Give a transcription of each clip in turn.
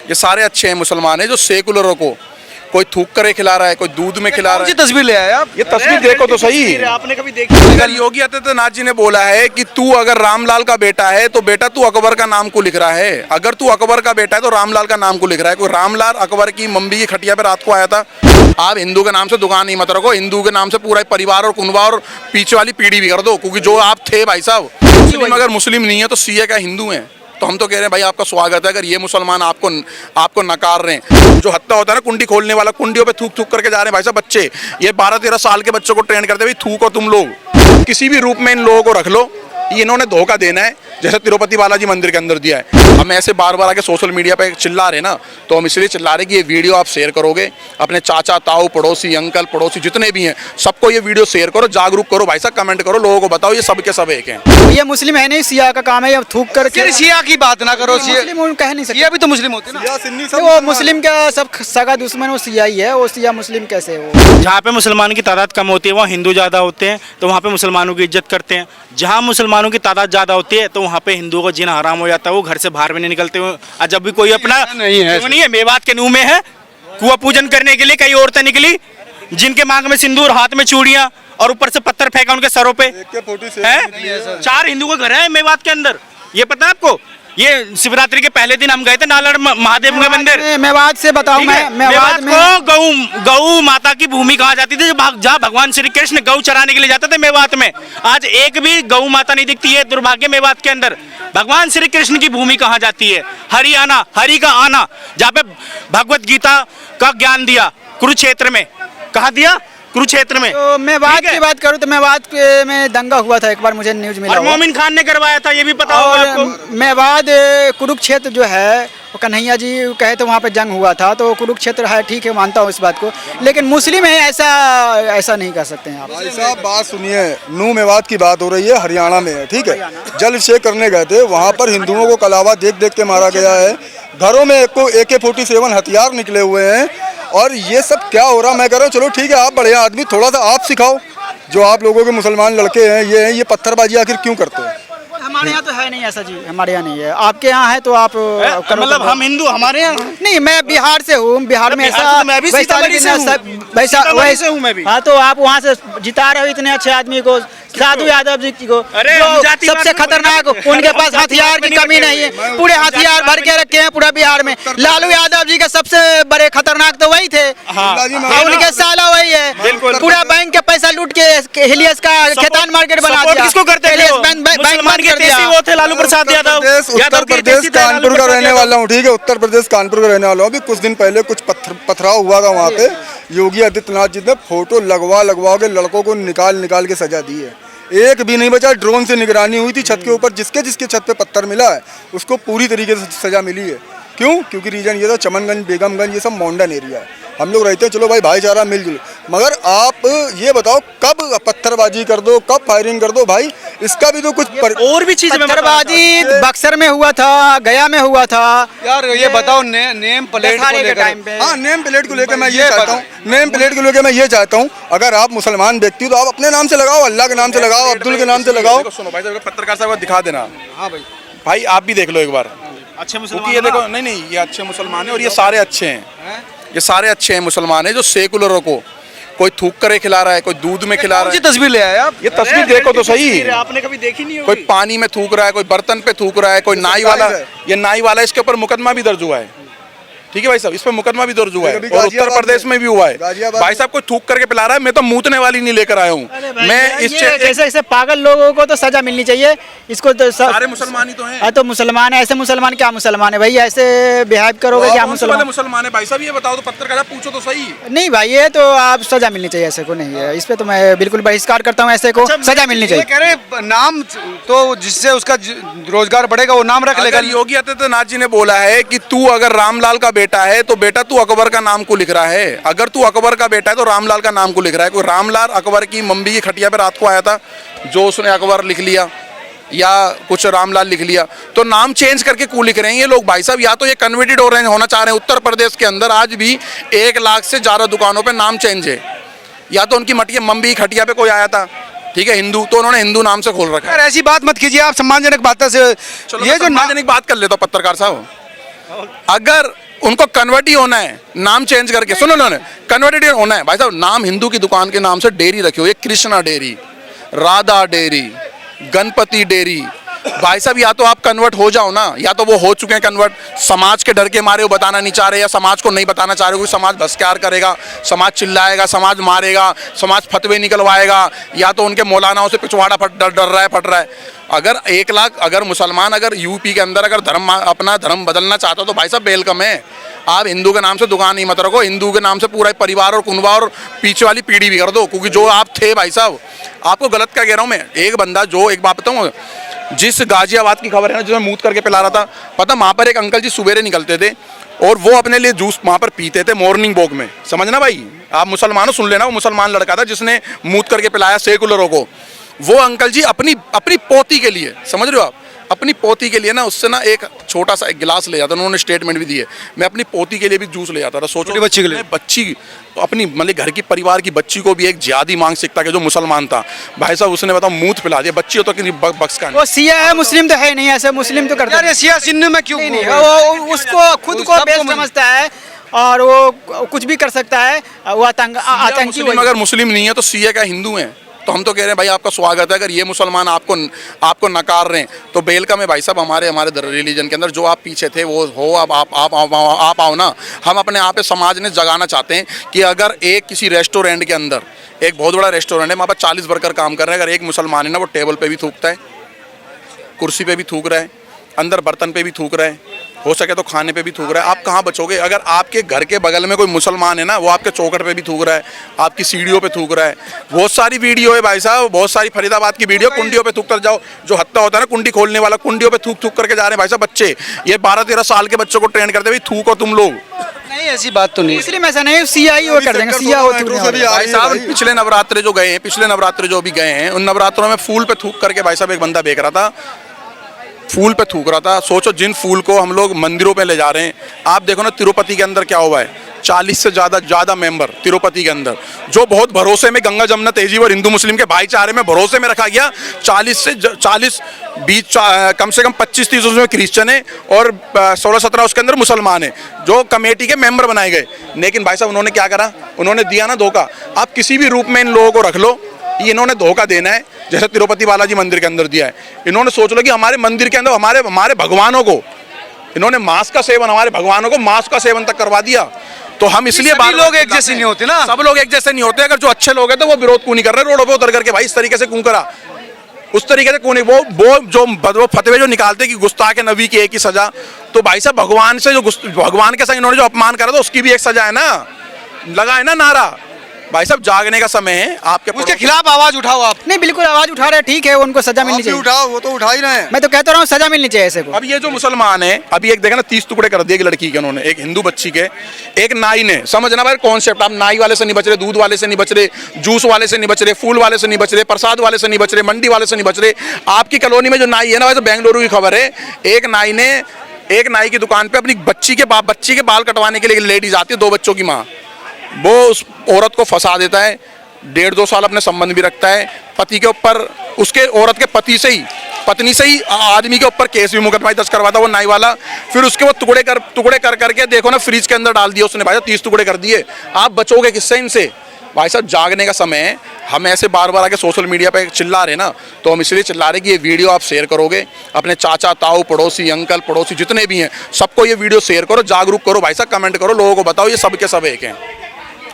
ये सारे अच्छे हैं मुसलमान हैं। जो सेकुलरों को कोई थूक करे खिला रहा है, कोई दूध में खिला रहा है। तस्वीर ले आए आप? ये तस्वीर देखो तो सही। आपने कभी देखी? अगर योगी आदित्यनाथ जी ने बोला है कि तू अगर रामलाल का बेटा है तो बेटा तू अकबर का नाम को लिख रहा है, अगर तू अकबर का बेटा है तो रामलाल का नाम को लिख रहा है। कोई रामलाल अकबर की मम्मी की खटिया पे रात को आया था। आप हिंदू के नाम से दुकान नहीं मत रखो, हिंदू के नाम से पूरा परिवार और कुनबा और पीछे वाली पीढ़ी भी कर दो, क्योंकि जो आप थे भाई साहब, मुस्लिम अगर मुस्लिम नहीं है तो सीए का हिंदू है। तो हम तो कह रहे हैं भाई आपका स्वागत है। अगर ये मुसलमान आपको नकार रहे हैं, जो हत्या होता है ना कुंडी खोलने वाला, कुंडियों पे थूक थूक करके जा रहे हैं भाई साहब बच्चे, ये 12-13 साल के बच्चों को ट्रेन करते भाई थूको तुम लोग, किसी भी रूप में इन लोगों को रख लो। ये इन्होंने धोखा देना है जैसे तिरुपति बालाजी मंदिर के अंदर दिया है। हम ऐसे बार बार आके सोशल मीडिया पे चिल्ला रहे ना, तो हम इसलिए चिल्ला रहे कि ये वीडियो आप शेयर करोगे, अपने चाचा ताऊ पड़ोसी अंकल पड़ोसी जितने भी हैं सबको ये वीडियो शेयर करो, जागरूक करो भाई साहब, कमेंट करो, लोगों को बताओ ये सब के सब एक हैं। ये मुस्लिम है नहीं, सिया का काम है, ये थूक करके। शिया की बात ना करो, मुस्लिम कह नहीं सकते, शिया भी तो मुस्लिम होते हैं ना। वो मुस्लिम का सब सगा दुश्मन वो सिया ही है, वो सिया मुस्लिम कैसे हो। जहाँ पे मुसलमान की तादाद कम होती है वहाँ हिंदू ज़्यादा होते हैं, तो वहाँ पे मुसलमानों की इज्जत करते हैं। जहाँ मुसलमानों की तादाद ज़्यादा होती है तो वहाँ पे हिंदुओं को जीना हराम हो जाता है, वो घर से बाहर भी नहीं निकलते। और जब भी कोई अपना नहीं है, नहीं है, मेवात के नूह में है, कुआं पूजन करने के लिए कई औरतें निकली जिनके मांग में सिंदूर, हाथ में चूड़ियाँ और ऊपर से पत्थर फेंका उनके सरों पे है। 4 हिंदू का घर है मेवात के अंदर, ये पता है आपको? ये शिवरात्रि के पहले दिन हम गए थे नालड़ महादेव के मंदिर। मेवात से बताऊं मैं, मेवात को गौ माता की भूमि कहा जाती थी, जहाँ भगवान श्री कृष्ण गौ चराने के लिए जाते थे मेवात में। आज एक भी गौ माता नहीं दिखती है, दुर्भाग्य मेवात के अंदर। भगवान श्री कृष्ण की भूमि कहा जाती है, हरियाणा, हरि का आना, जहाँ पे भगवत गीता का ज्ञान दिया, कुरुक्षेत्र में। कहा दिया? कुरुक्षेत्र में। तो मेवात की बात करूं तो मेवात में दंगा हुआ था एक बार, मुझे न्यूज मिला। और मोमिन खान ने करवाया था, ये भी पता होगा आपको। मेवात कुरुक्षेत्र जो है वो कन्हैया जी कहे तो वहाँ पे जंग हुआ था, तो कुरुक्षेत्र है, ठीक है, मानता हूँ इस बात को, लेकिन मुस्लिम है ऐसा नहीं कर सकते हैं आप। भाई साहब बात सुनिए, नूह मेवात की बात हो रही है, हरियाणा में है, ठीक है। जल अभिषेक करने गए थे, वहाँ पर हिंदुओं को कलावा देख देख के मारा गया है। घरों में AK-47 हथियार निकले हुए हैं, और ये सब क्या हो रहा। मैं कह रहा हूँ चलो ठीक है, आप बड़े आदमी, थोड़ा सा आप सिखाओ। जो आप लोगों के मुसलमान लड़के हैं ये पत्थरबाजी आखिर क्यों करते हैं? हमारे यहाँ तो है नहीं ऐसा जी, हमारे यहाँ नहीं है। आपके यहाँ है तो आप मतलब हम हिंदू, हमारे यहाँ नहीं। मैं बिहार से हूँ, बिहार में ऐसा मैं भी सीतामढ़ी से हूँ मैं भी। हाँ, तो आप वहाँ से जिता रहे हो इतने अच्छे आदमी को, साधु यादव जी को, जो सबसे खतरनाक, उनके पास हथियार की कमी नहीं है, पूरे हथियार भर के रखे हैं पूरा बिहार में। लालू यादव जी के सबसे बड़े खतरनाक तो वही थे, उनके साला वही है। पूरा बैंक के पैसा लूट के हिलियस का खेतान मार्केट बना दिया। किसको करते थे? वो थे लालू प्रसाद यादव। उत्तर प्रदेश कानपुर का रहने वाला हूँ, ठीक है, उत्तर प्रदेश कानपुर का रहने वाला हूँ। अभी कुछ दिन पहले कुछ पथराव हुआ था वहाँ पे, योगी आदित्यनाथ जी ने फोटो लगवा के लड़कों को निकाल के सजा दी है। एक भी नहीं बचा। ड्रोन से निगरानी हुई थी छत के ऊपर, जिसके छत पे पत्थर मिला है उसको पूरी तरीके से सजा मिली है। क्यों? क्योंकि रीजन ये था चमनगंज, बेगमगंज, ये सब मॉडर्न एरिया है। हम लोग रहते हैं, चलो भाई भाईचारा मिलजुल, मगर आप ये बताओ कब पत्थरबाजी कर दो, कब फायरिंग कर दो भाई, इसका भी तो कुछ और भी चीज। पत्थरबाजी बक्सर में हुआ था, गया में हुआ था यार। ये बताओ नेम प्लेट को लेकर। हाँ, नेम प्लेट को लेकर मैं ये चाहता हूँ, नेम प्लेट को लेकर मैं ये चाहता हूँ, अगर आप मुसलमान व्यक्ति हो तो आप अपने नाम से लगाओ, अल्लाह के नाम से लगाओ, अब्दुल के नाम से लगाओ। सुनो भाई साहब, पत्रकार साहब दिखा देना। हाँ भाई आप भी देख लो एक बार, अच्छे मुसलमान। ये देखो, नहीं ये अच्छे मुसलमान है, और ये सारे अच्छे हैं, ये सारे अच्छे हैं मुसलमान हैं। जो सेकुलरों को कोई थूक करे खिला रहा है, कोई दूध में खिला रहा है। तस्वीर ले आए आप? ये तस्वीर देखो तो सही। आपने कभी देखी नहीं होगी? कोई पानी में थूक रहा है, कोई बर्तन पे थूक रहा है, कोई नाई वाला, ये नाई वाला, इसके ऊपर मुकदमा भी दर्ज हुआ है, ठीक है भाई साहब, इस पर मुकदमा भी दर्ज हुआ है, और उत्तर प्रदेश में भी हुआ है। भाई साहब कोई थूक करके पिला रहा है, मैं तो मूतने वाली नहीं लेकर आया हूँ। मैं इस ऐसे पागल लोगों को तो सजा मिलनी चाहिए। इसको तो सारे मुसलमान ही तो हैं। तो मुसलमान है, ऐसे मुसलमान क्या मुसलमान है भाई? ऐसे बिहेव करोगे क्या मुसलमान है? भाई साहब ये बताओ तो, पत्रकार पूछो तो सही। नहीं भाई, ये तो आप सजा मिलनी चाहिए, ऐसे को नहीं है। इस पे तो मैं बिल्कुल बहिष्कार करता हूँ, ऐसे को सजा मिलनी चाहिए। कह रहे नाम तो जिससे उसका रोजगार बढ़ेगा वो नाम रख लेगा। योगी आदित्यनाथ जी ने बोला है कि तू अगर रामलाल का बेटा है तो बेटा तू अकबर का नाम को लिख रहा है, अगर तू अकबर का बेटा है तो रामलाल का नाम को लिख रहा है। कोई रामलाल अकबर की मम्मी की खटिया पे रात को आया था, जो उसने अकबर लिख लिया या कुछ रामलाल लिख लिया, तो नाम चेंज करके क्यों लिख रहे हैं ये लोग? भाई साहब या तो ये कन्वर्टेड हो रहे हैं, होना चाह रहे हैं। उत्तर प्रदेश के अंदर आज भी 1 लाख से ज़्यादा दुकानों पे नाम चेंज है। या तो उनकी मम्मी की खटिया पे कोई आया था, ठीक है, हिंदू, तो उन्होंने हिंदू नाम से खोल रखा है। ऐसी बात मत कीजिए आप, सम्मानजनक बात से। ये जो सम्मानजनक बात कर लेता पत्रकार साहब, अगर उनको कन्वर्ट ही होना है नाम चेंज करके, सुनो उन्होंने कन्वर्टेड होना है भाई साहब, नाम हिंदू की दुकान के नाम से डेयरी रखी हो, ये Krishna dairy, Radha dairy, Ganpati dairy, भाई साहब या तो आप कन्वर्ट हो जाओ ना, या तो वो हो चुके हैं कन्वर्ट, समाज के डर के मारे वो बताना नहीं चाह रहे, या समाज को नहीं बताना चाह रहे, क्योंकि समाज बहिष्कार करेगा, समाज चिल्लाएगा, समाज मारेगा, समाज फतवे निकलवाएगा, या तो उनके मौलानाओं से पिछवाड़ा डर रहा है, फट रहा है। अगर 1 लाख अगर मुसलमान अगर यूपी के अंदर अगर अपना धर्म बदलना चाहता तो भाई साहब वेलकम है। आप हिंदू के नाम से दुकान नहीं मत रखो, हिंदू के नाम से पूरा परिवार और कुनबा और पीछे वाली पीढ़ी भी कर दो, क्योंकि जो आप थे भाई साहब, आपको गलत क्या कह रहा हूँ मैं, एक बंदा जो एक बात बताऊँ, जिस गाजियाबाद की खबर है ना, जिसमें मूत करके पिला रहा था, पता वहाँ पर एक अंकल जी सुबेरे निकलते थे और वो अपने लिए जूस वहाँ पर पीते थे मॉर्निंग वॉक में, समझना भाई, आप मुसलमानों सुन लेना, वो मुसलमान लड़का था जिसने मूत करके पिलाया सेकुलरों को, वो अंकल जी अपनी पोती के लिए, समझ रहे हो आप, अपनी पोती के लिए ना उससे ना एक छोटा सा एक गिलास ले जाता, उन्होंने स्टेटमेंट भी दी है, मैं अपनी पोती के लिए भी जूस ले जाता था। सोचो बच्ची के लिए, बच्ची अपनी मतलब घर की परिवार की बच्ची को भी एक जिहादी मानसिकता के जो मुसलमान था भाई साहब, उसने बताओ मूत पिला दिया, बच्ची हो तो कि बख्श का वो सिया है, मुस्लिम तो है नहीं, ऐसे मुस्लिम तो करते यार सिया सिन्नू में क्यों नहीं, वो उसको खुद को बेस्ट समझता है और वो कुछ भी कर सकता है, वो आतंकी। अगर मुस्लिम नहीं है तो सिया क्या हिंदू है? तो हम तो कह रहे हैं भाई आपका स्वागत है, अगर ये मुसलमान आपको नकार रहे हैं तो वेलकम है भाई साहब, हमारे रिलीजन के अंदर जो आप पीछे थे वो हो, अब आप आओ ना। हम अपने आप समाज ने जगाना चाहते हैं कि अगर एक किसी रेस्टोरेंट के अंदर, एक बहुत बड़ा रेस्टोरेंट है, वहाँ पर 40 वर्कर काम कर रहे हैं, अगर एक मुसलमान है ना, वो टेबल पे भी थूकता है, कुर्सी पे भी थूक रहा है, अंदर बर्तन पे भी थूक रहा है, हो सके तो खाने पे भी थूक रहा है, आप कहाँ बचोगे? अगर आपके घर के बगल में कोई मुसलमान है ना, वो आपके चौखट पे भी थूक रहा है, आपकी सीढ़ियों पे थूक रहा है, बहुत सारी वीडियो है भाई साहब, बहुत सारी फरीदाबाद की वीडियो, कुंडियों पे थूक कर जाओ, जो हत्ता होता है ना कुंडी खोलने वाला, कुंडियों पे थूक करके जा रहे हैं भाई साहब बच्चे, ये 12-13 साल के बच्चों को ट्रेन करते भाई थूको तुम लोग। नहीं ऐसी बात तो नहीं, मुस्लिम ऐसा नहीं, सिया ही वो कर देंगे, सिया हो भाई साहब पिछले नवरात्रे जो गए हैं, पिछले नवरात्रे जो भी गए हैं, उन नवरात्रों में फूल पे थूक करके भाई साहब एक बंदा बेच रहा था, फूल पे थूक रहा था। सोचो जिन फूल को हम लोग मंदिरों पे ले जा रहे हैं, आप देखो ना तिरुपति के अंदर क्या हुआ है, 40 से ज़्यादा मेंबर तिरुपति के अंदर, जो बहुत भरोसे में गंगा जमुना तहजीब और हिंदू मुस्लिम के भाईचारे में भरोसे में रखा गया, 40 कम से कम 25-30 उसमें क्रिश्चियन है और 16-17 उसके अंदर मुसलमान है, जो कमेटी के मेंबर बनाए गए। लेकिन भाई साहब उन्होंने क्या करा, उन्होंने दिया ना धोखा। आप किसी भी रूप में इन लोगों को रख लो, ये इन्होंने धोखा देना है, जैसे तिरुपति बालाजी मंदिर के अंदर दिया है। इन्होंने सोच लो कि हमारे मंदिर के अंदर हमारे भगवानों को इन्होंने मांस का सेवन, हमारे भगवानों को मांस का सेवन तक करवा दिया। तो हम इसलिए लोग एक जैसे नहीं होते ना, सब लोग एक जैसे नहीं होते। अगर जो अच्छे लोग हैं तो वो विरोध क्यों नहीं कर रहे रोडों पे उतर करके, भाई इस तरीके से क्यों करा, उस तरीके से क्यों नहीं, वो फतवे जो निकालते कि गुस्ताख नबी की एक ही सजा, तो भाई साहब भगवान से जो भगवान के संग इन्होंने जो अपमान करा था उसकी भी एक सजा है ना, लगा है ना नारा। भाई साहब जागने का समय है, आपके उसके खिलाफ आवाज उठाओ आप। नहीं बिल्कुल आवाज उठा रहे हैं, ठीक है, उनको सजा मिलनी चाहिए। उठाओ, वो तो उठा ही रहे हैं। मैं तो कहता रहा हूँ सजा मिलनी चाहिए ऐसे को। अब ये जो मुसलमान है, अभी एक देखा ना 30 टुकड़े कर दिए एक लड़की के उन्होंने, एक हिंदू बच्ची के, एक नाई ने, समझना भाई कॉन्सेप्ट, आप नाई वाले से नहीं बच रहे, दूध वाले से नहीं बच रहे, जूस वाले से नहीं बच रहे, फूल वाले से नहीं बच रहे, प्रसाद वाले से नहीं बच रहे, मंडी वाले से नहीं बच रहे। आपकी कॉलोनी में जो नाई है ना, वैसे बेंगलुरु की खबर है, एक नाई की दुकान पे अपनी बच्ची के बाल कटवाने के लिए लेडीज आती है, 2 बच्चों की माँ, वो उस औरत को फंसा देता है, 1.5-2 साल अपने संबंध भी रखता है, पति के ऊपर, उसके औरत के पत्नी से ही आदमी के ऊपर केस भी मुकदमा दर्ज करवाता वो नाई वाला। फिर उसके वो टुकड़े कर करके देखो ना फ्रिज के अंदर डाल दिया उसने, भाई 30 टुकड़े कर दिए। आप बचोगे किससे इनसे? भाई साहब जागने का समय है। हम ऐसे बार बार आके सोशल मीडिया पे चिल्ला रहे ना, तो हम इसलिए चिल्ला रहे कि ये वीडियो आप शेयर करोगे, अपने चाचा ताऊ पड़ोसी अंकल पड़ोसी जितने भी हैं सबको ये वीडियो शेयर करो, जागरूक करो भाई साहब, कमेंट करो, लोगों को बताओ ये सब के सब एक हैं।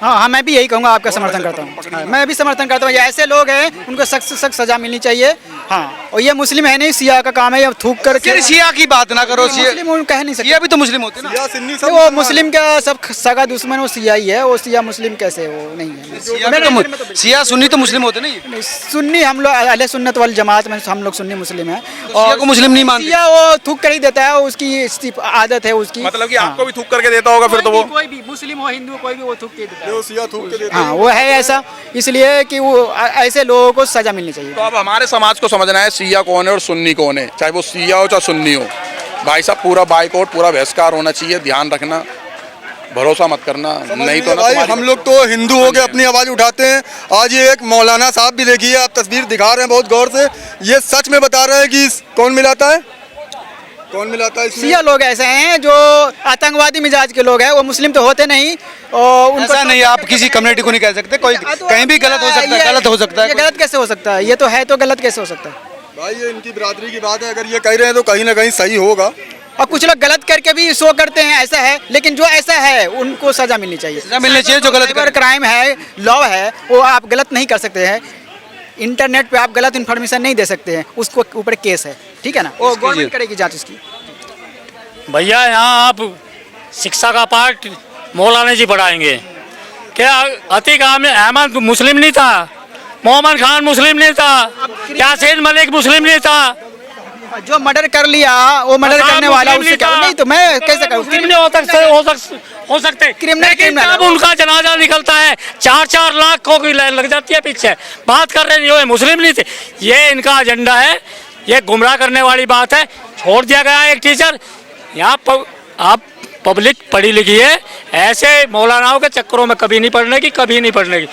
हाँ, मैं भी यही कहूँगा, आपका समर्थन करता हूँ, मैं भी समर्थन करता हूँ। ऐसे लोग हैं उनको सख्त से सख्त सजा मिलनी चाहिए। हाँ, और ये मुस्लिम है नहीं, सिया का काम है, ये थूक कर सिया की बात ना करो, मुस्लिम कह नहीं सकते, ये भी तो मुस्लिम होते ना, तो वो मुस्लिम का सब सगा दुश्मन वो सिया ही है, वो सिया मुस्लिम कैसे वो नहीं है। सिया सुन्नी तो मुस्लिम होते नहीं, सुन्नी हम लोग अहले सुन्नत वाली जमात में हम लोग सुन्नी मुस्लिम है, और को मुस्लिम नहीं मानते। सिया वो थूक कर ही देता है, उसकी आदत है उसकी, मतलब कि आपको भी थूक करके देता होगा फिर तो वो, कोई भी मुस्लिम हो हिंदू कोई भी वो थूक के देता है, सिया थूक के देता है। हाँ वो है ऐसा, इसलिए कि वो ऐसे लोगों को सजा मिलनी चाहिए। तो अब हमारे समाज को समझना है सिया कौन है और सुन्नी कौन है, चाहे वो सिया हो चाहे सुन्नी हो। भाई साहब पूरा बाइकआउट, पूरा बहिष्कार होना चाहिए, ध्यान रखना, भरोसा मत करना, नहीं तो ना भाई हम लोग तो हिंदू हो के अपनी आवाज उठाते हैं। आज ये एक मौलाना साहब भी देखिए, आप तस्वीर दिखा रहे हैं बहुत गौर से, ये सच में बता रहे हैं कि कौन मिलाता है, कौन मिलाता है इसमें? शिया लोग ऐसे हैं जो आतंकवादी मिजाज के लोग हैं, वो मुस्लिम तो होते नहीं। और उनको ऐसा नहीं, आप किसी कम्युनिटी को नहीं कह सकते, कोई कहीं भी गलत हो सकता है, गलत हो सकता ये है। गलत कैसे हो सकता है? ये तो है, तो गलत कैसे हो सकता है? भाई ये इनकी बिरादरी की बात है, अगर ये कह रहे हैं तो कहीं ना कहीं सही होगा। और कुछ लोग गलत करके भी शो करते हैं, ऐसा है। लेकिन जो ऐसा है उनको सजा मिलनी चाहिए। सजा मिलनी चाहिए जो गलत साइबर क्राइम है, लॉ है, वो आप गलत नहीं कर सकते हैं। इंटरनेट पे आप गलत इन्फॉर्मेशन नहीं दे सकते हैं, उसको ऊपर केस है, ठीक है ना? वो गवर्नमेंट करेगी जांच उसकी। भैया यहाँ आप शिक्षा का पाठ मौलाना जी पढ़ाएंगे क्या? अतीक अहमद मुस्लिम नहीं था, मोहम्मद खान मुस्लिम नहीं था, यासीन मलिक मुस्लिम नहीं था, जो मर्डर कर लिया वो मर्डर करने वाला उससे क्या? नहीं तो मैं कैसे करूँ? क्रिमिनल हो सकते क्रिमिनल लेकिन क्रिमिनल जब उनका जनाजा निकलता है 4-4 लाख को की लाइन लग जाती है पीछे। बात कर रहे हैं ये मुस्लिम नहीं थे, ये इनका एजेंडा है, ये गुमराह करने वाली बात है। छोड़ दिया गया एक टीचर यहाँ आप पब्लिक पढ़ी लिखी है, ऐसे मौलानाओं के चक्करों में कभी नहीं पढ़ने की।